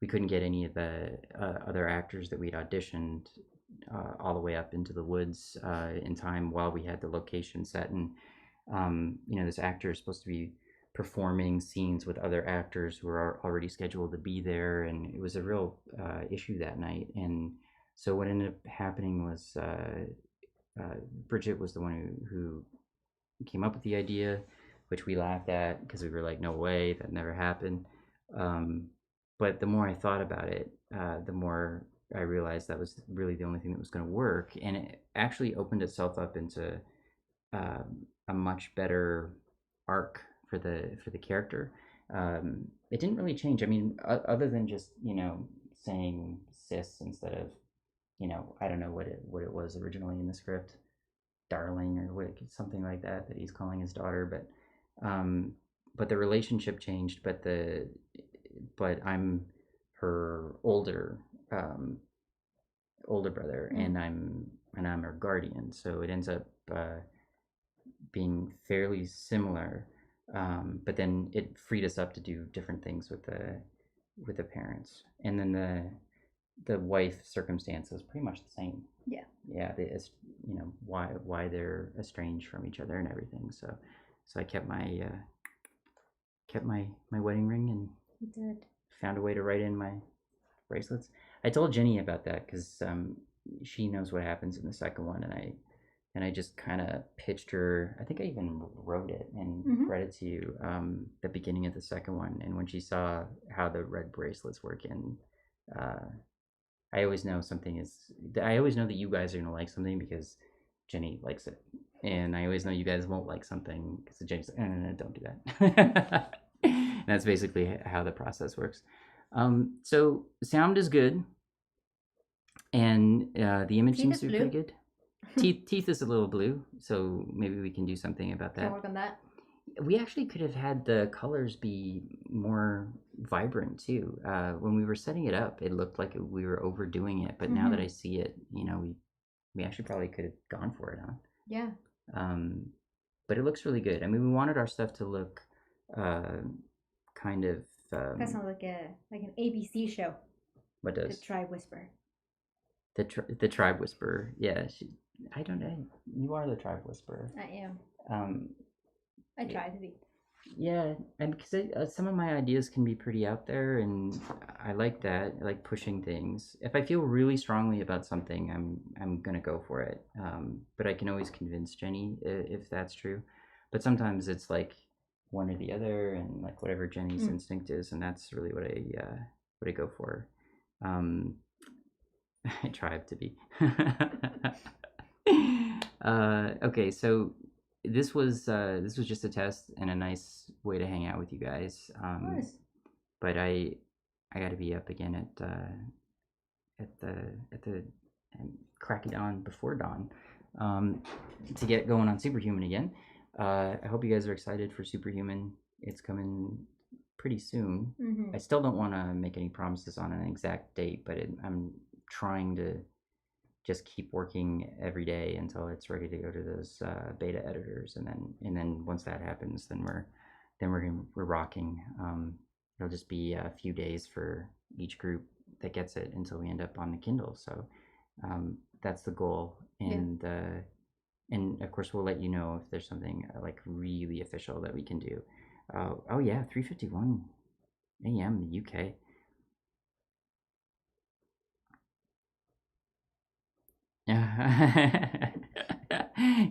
we couldn't get any of the other actors that we'd auditioned all the way up into the woods in time while we had the location set, and this actor is supposed to be performing scenes with other actors who are already scheduled to be there, and it was a real issue that night. And so what ended up happening was Bridget was the one who came up with the idea, which we laughed at because we were like, no way, that never happened. But the more I thought about it, the more I realized that was really the only thing that was going to work, and it actually opened itself up into a much better arc for the character. It didn't really change. I mean, other than just saying sis instead of I don't know what it was originally in the script, darling or something like that he's calling his daughter, but the relationship changed. But I'm her older brother, and I'm her guardian, so it ends up being fairly similar, but then it freed us up to do different things with the parents, and then the wife circumstance was pretty much the same. Yeah, why they're estranged from each other and everything. So I kept my wedding ring, and you did. Found a way to write in my bracelets. I told Jenny about that because she knows what happens in the second one, and I just kind of pitched her. I think I even wrote it and read it to you, the beginning of the second one. And when she saw how the red bracelets work in, I always know I always know that you guys are gonna like something because Jenny likes it, and I always know you guys won't like something because Jenny's like, no, don't do that. And that's basically how the process works. So sound is good, and the image Teeth seems is to be blue. pretty good. Teeth is a little blue, so maybe we can do something about Can that. work on that. We actually could have had the colors be more vibrant too. When we were setting it up, it looked like we were overdoing it, but now that I see it, we actually probably could have gone for it, huh? Yeah. But it looks really good. I mean, we wanted our stuff to look kind of. That sounds like an ABC show. What does? The Tribe Whisperer. The Tribe Whisperer. Yeah, I don't know. You are the Tribe Whisperer. I am. I try to be. Yeah, and because some of my ideas can be pretty out there, and I like that. I like pushing things. If I feel really strongly about something, I'm gonna go for it. But I can always convince Jenny if that's true. But sometimes it's like one or the other, and like whatever Jenny's instinct is, and that's really what I go for. I try to be. Okay, so this was just a test and a nice way to hang out with you guys. Of course. But I got to be up again at the crack of dawn before dawn to get going on Superhuman again. I hope you guys are excited for Superhuman. It's coming pretty soon. I still don't want to make any promises on an exact date, but I'm trying to just keep working every day until it's ready to go to those beta editors, and then once that happens, then we're rocking. It'll just be a few days for each group that gets it until we end up on the Kindle. So that's the goal, and and of course we'll let you know if there's something like really official that we can do. Oh yeah, 3:51 a.m. in the UK.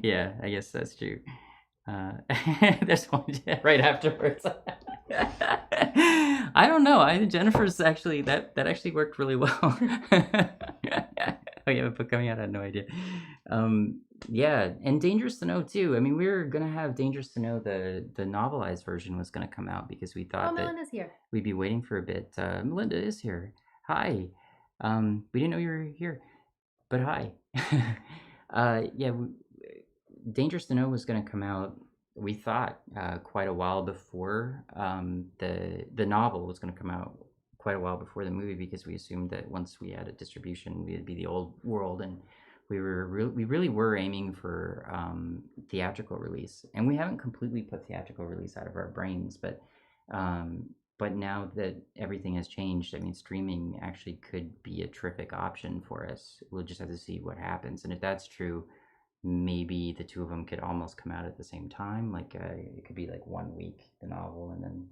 Yeah, I guess that's true. There's one right afterwards. I don't know. Jennifer's actually that actually worked really well. Oh yeah, but coming out, I had no idea. Yeah, and Dangerous to Know too. I mean, we were gonna have Dangerous to Know the novelized version was gonna come out because we thought that Melinda's here. we'd be waiting for a bit. Melinda is here. Hi. We didn't know you were here, but hi. Yeah, Dangerous to Know was going to come out. We thought quite a while before the novel was going to come out quite a while before the movie because we assumed that once we had a distribution, we'd be the old world, and we really were aiming for theatrical release, and we haven't completely put theatrical release out of our brains, but now that everything has changed, I mean, streaming actually could be a terrific option for us. We'll just have to see what happens, and if that's true, maybe the two of them could almost come out at the same time. Like it could be like 1 week the novel, and then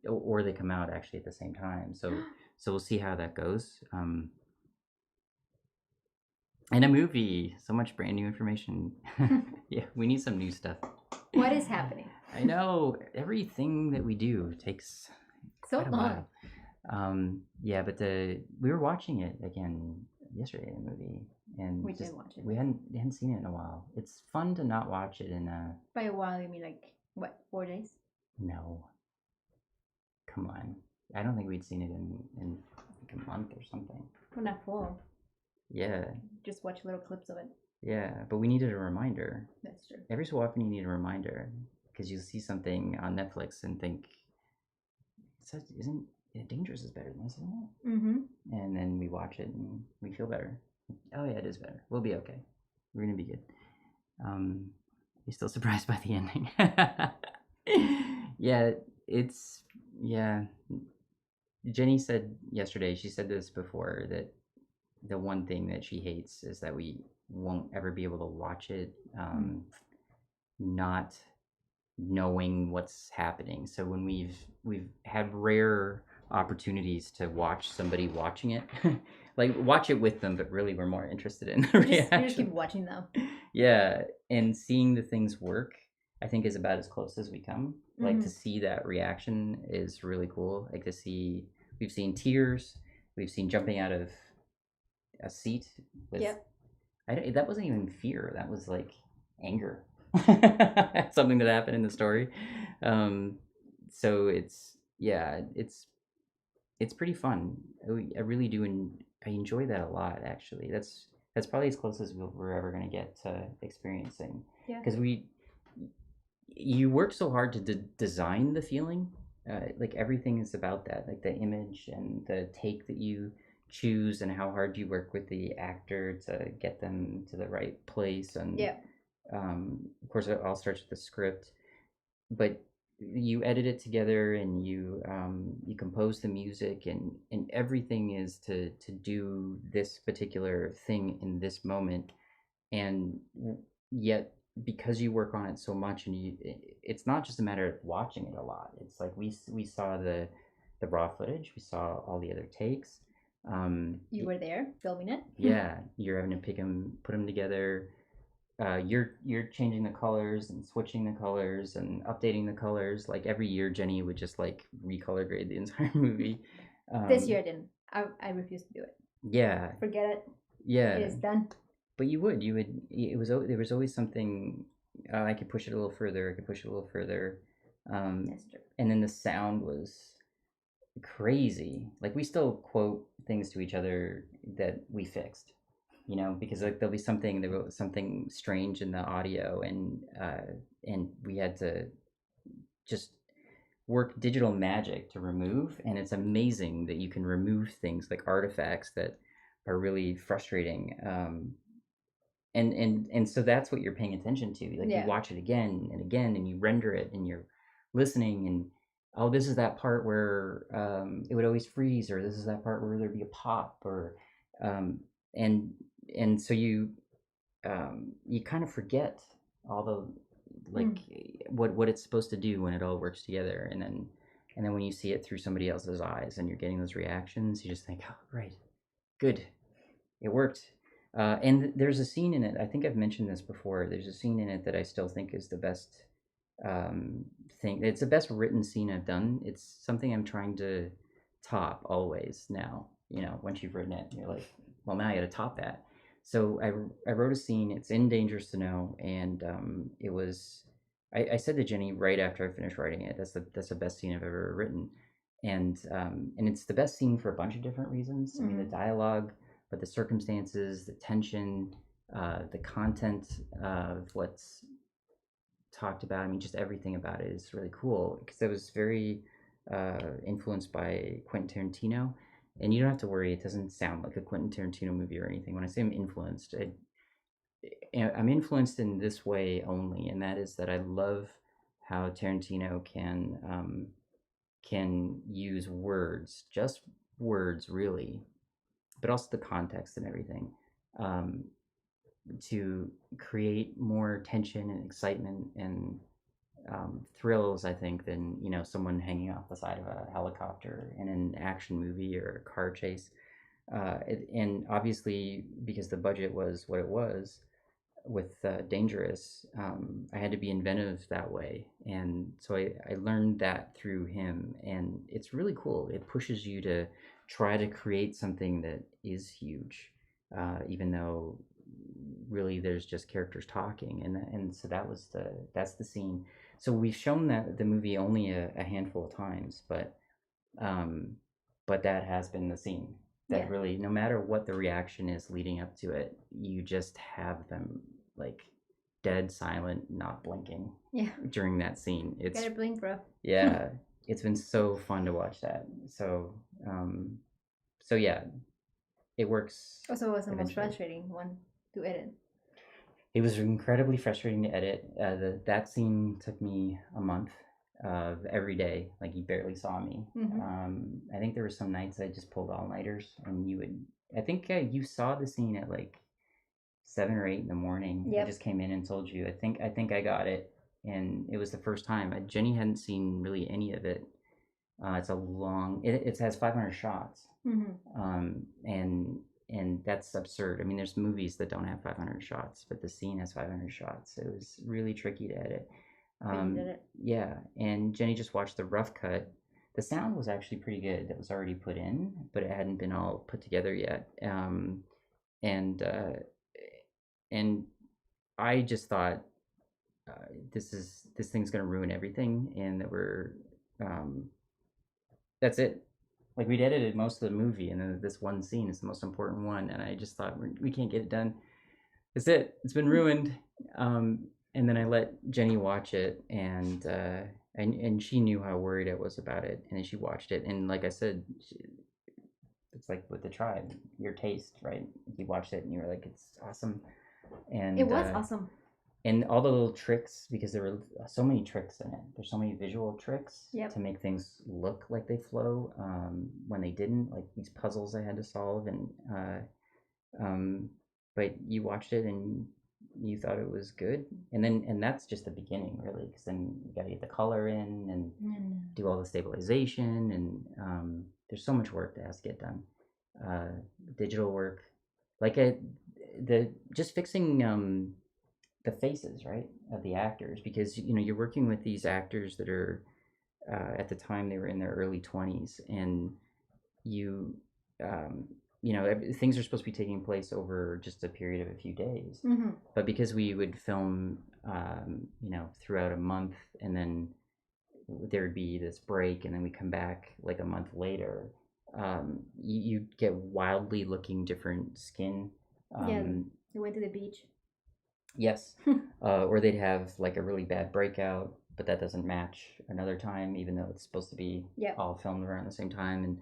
or they come out actually at the same time. So we'll see how that goes. And a movie, so much brand new information. Yeah, we need some new stuff. What is happening? I know everything that we do takes so quite a long. While. Yeah, but we were watching it again yesterday, the movie, and we did watch it. We hadn't seen it in a while. It's fun to not watch it in a. By a while, you mean like what? 4 days? No. Come on, I don't think we'd seen it in like a month or something. Well, not full. Yeah. Just watch little clips of it. Yeah, but we needed a reminder. That's true. Every so often, you need a reminder because you'll see something on Netflix and think, "Isn't Dangerous is better than this, isn't it?" Mm-hmm. And then we watch it and we feel better. Oh yeah, it is better. We'll be okay. We're gonna be good. You're still surprised by the ending. Yeah, Jenny said yesterday, she said this before, that the one thing that she hates is that we won't ever be able to watch it not knowing what's happening. So when we've had rare opportunities to watch somebody watching it, like watch it with them, but really we're more interested in the reaction. You just keep watching them. Yeah, and seeing the things work, I think, is about as close as we come. Like to see that reaction is really cool. Like to see, we've seen tears, we've seen jumping out of a seat with. Yep. That wasn't even fear. That was like anger. Something that happened in the story. So it's it's pretty fun. I really do, and I enjoy that a lot. Actually, that's probably as close as we're ever gonna get to experiencing. Yeah. Because you work so hard to design the feeling. Like everything is about that, like the image and the take that you choose, and how hard you work with the actor to get them to the right place. And Yeah. of course, it all starts with the script, but you edit it together, and you compose the music, and everything is to do this particular thing in this moment. And yet, because you work on it so much, and it's not just a matter of watching it a lot. It's like we saw the raw footage, we saw all the other takes. You were there filming it. Yeah, you're having to put them together. You're changing the colors and switching the colors and updating the colors. Like every year, Jenny would just like recolor grade the entire movie. This year I didn't. I refused to do it. Yeah. Forget it. Yeah. It is done. But you would. There was always something. I could push it a little further. I could push it a little further. That's true. And then the sound was crazy. Like we still quote things to each other that we fixed, because like there was something strange in the audio, and we had to just work digital magic to remove. And it's amazing that you can remove things like artifacts that are really frustrating. And so that's what you're paying attention to. Like you watch it again and again, and you render it, and you're listening, and oh, this is that part where it would always freeze, or this is that part where there'd be a pop, or and so you kind of forget all the like what it's supposed to do when it all works together. And then when you see it through somebody else's eyes, and you're getting those reactions, you just think, oh, right, good, it worked. And there's a scene in it, I think I've mentioned this before, there's a scene in it that I still think is the best thing. It's the best written scene I've done. It's something I'm trying to top always now. Once you've written it, you're like, well, now I got to top that. So I wrote a scene. It's in Dangerous to Know, and it was. I said to Jenny right after I finished writing it, that's the best scene I've ever written, and it's the best scene for a bunch of different reasons. I mean, the dialogue, but the circumstances, the tension, the content of what's talked about. I mean, just everything about it is really cool, because it was very influenced by Quentin Tarantino. And you don't have to worry; it doesn't sound like a Quentin Tarantino movie or anything. When I say I'm influenced, I'm influenced in this way only, and that is that I love how Tarantino can use words, just words, really, but also the context and everything, to create more tension and excitement and thrills, I think, than someone hanging off the side of a helicopter in an action movie or a car chase. And obviously, because the budget was what it was with Dangerous, I had to be inventive that way, and so I learned that through him, and it's really cool. It pushes you to try to create something that is huge, even though really there's just characters talking, and so that's the scene. So we've shown that the movie only a handful of times, um, but that has been the scene that really, no matter what the reaction is leading up to it, you just have them like dead silent, not blinking. Yeah. During that scene, it's gotta blink, bro. Yeah, it's been so fun to watch that. So, so yeah, it works. Also, what's the most frustrating one to edit? It was incredibly frustrating to edit. That scene took me a month of every day. Like you barely saw me. I think there were some nights I just pulled all nighters, and I think you saw the scene at like 7 or 8 in the morning. Yep. I just came in and told you. I think I got it, and it was the first time. Jenny hadn't seen really any of it. It's a long. It has 500 shots. And that's absurd. I mean, there's movies that don't have 500 shots, but the scene has 500 shots. It was really tricky to edit. You did it. Yeah, and Jenny just watched the rough cut. The sound was actually pretty good. That was already put in, but it hadn't been all put together yet. And I just thought this thing's gonna ruin everything, and that that's it. Like we'd edited most of the movie, and then this one scene is the most important one, and I just thought we can't get it done. It's it. It's been ruined. And then I let Jenny watch it, and she knew how worried I was about it, and then she watched it, and like I said, it's like with the tribe, your taste, right? You watched it, and you were like, it's awesome, and it was awesome. And all the little tricks, because there were so many tricks in it. There's so many visual tricks Yep. to make things look like they flow when they didn't, like these puzzles I had to solve, and but you watched it and you thought it was good, and that's just the beginning, really, because then you got to get the color in and do all the stabilization, and there's so much work that has to get done. Digital work, like just fixing the faces, right, of the actors, because you're working with these actors that are at the time they were in their early 20s, and you um, things are supposed to be taking place over just a period of a few days. Mm-hmm. But because we would film throughout a month, and then there would be this break, and then we come back like a month later, you get wildly looking different skin. Yeah, they went to the beach. Yes. Or they'd have like a really bad breakout, but that doesn't match another time, even though it's supposed to be all filmed around the same time.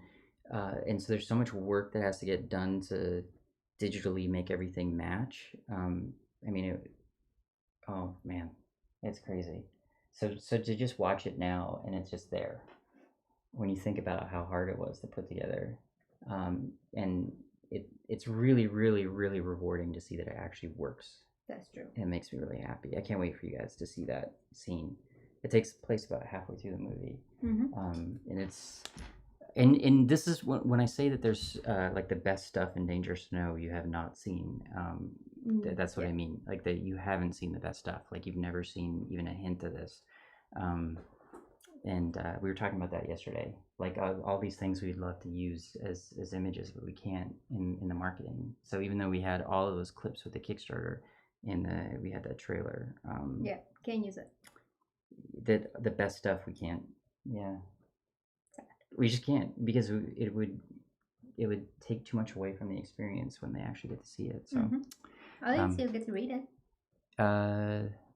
And so there's so much work that has to get done to digitally make everything match. I mean, oh man, it's crazy. So to just watch it now and it's just there, when you think about how hard it was to put together, and it's really, really, really rewarding to see that it actually works. That's true. It makes me really happy. I can't wait for you guys to see that scene. It takes place about halfway through the movie, and it's and this is when I say that there's like the best stuff in Dangerous to Know you have not seen. That's what I mean. Like that you haven't seen the best stuff. Like you've never seen even a hint of this. And we were talking about that yesterday. Like all these things we'd love to use as images, but we can't in the marketing. So even though we had all of those clips with the Kickstarter, and we had that trailer. Can't use it. The best stuff we can't. Yeah, we just can't, because it would take too much away from the experience when they actually get to see it. So at least you'll get to read it.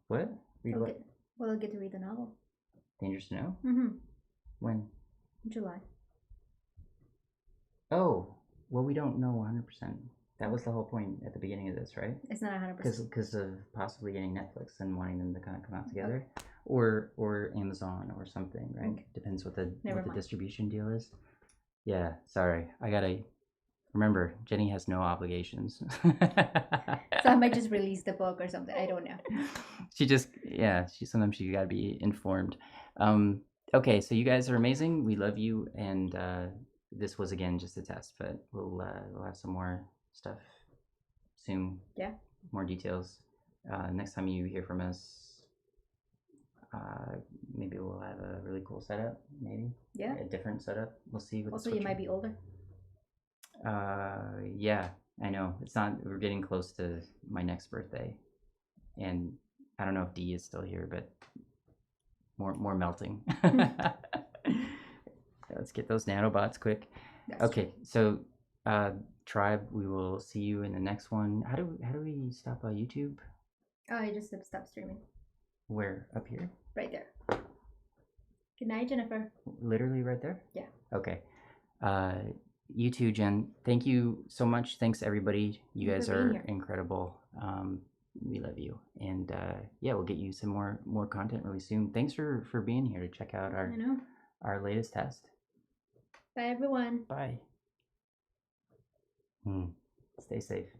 What? Read what? Well, I'll get to read the novel. Dangerous to Know? When? July. Oh, well, we don't know 100%. That was the whole point at the beginning of this, right? It's not 100%. Because of possibly getting Netflix and wanting them to kind of come out together, or Amazon or something, right? Okay. Depends what the distribution deal is. Yeah, sorry, I gotta remember. Jenny has no obligations. So I might just release the book or something. I don't know. Sometimes she gotta be informed. Okay, so you guys are amazing. We love you, and this was again just a test, but we'll have some more stuff soon. Yeah. More details. Next time you hear from us, maybe we'll have a really cool setup. Maybe. Yeah. A different setup. We'll see. Also, you might be older. Yeah, I know. It's not. We're getting close to my next birthday, and I don't know if Dee is still here, but more melting. Let's get those nanobots quick. Okay, so Tribe, we will see you in the next one. How do we stop YouTube? Oh, I just stop streaming. Where? Up here? Right there. Good night, Jennifer. Literally right there? Yeah. Okay. You too, Jen. Thank you so much. Thanks, everybody. You guys are incredible. We love you. And we'll get you some more content really soon. Thanks for being here to check out our latest test. Bye, everyone. Bye. Stay safe.